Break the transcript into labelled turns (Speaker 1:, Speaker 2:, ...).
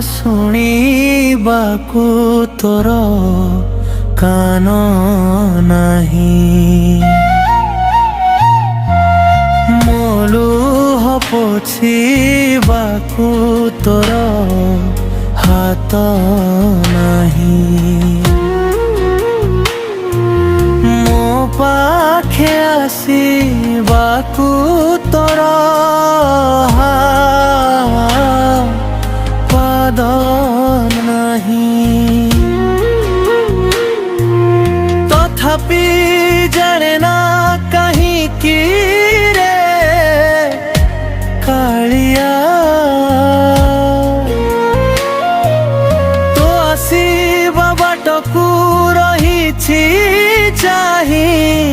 Speaker 1: ଶୁଣିବାକୁ ତୋର କାନ ନାହିଁ। ମୋ ଲୁହ ପୋଛିବାକୁ ତୋର ହାତ ନାହିଁ। ମୋ ପାଖେ ଆସିବାକୁ ତୋର ପାଦ ନାହିଁ। ତଥାପି ଜାଣେ ନା କାହିଁକି ରେ କାଳିଆ, ତୋ ଆସିବା ବାଟକୁ ରହିଛି ଚାହିଁ।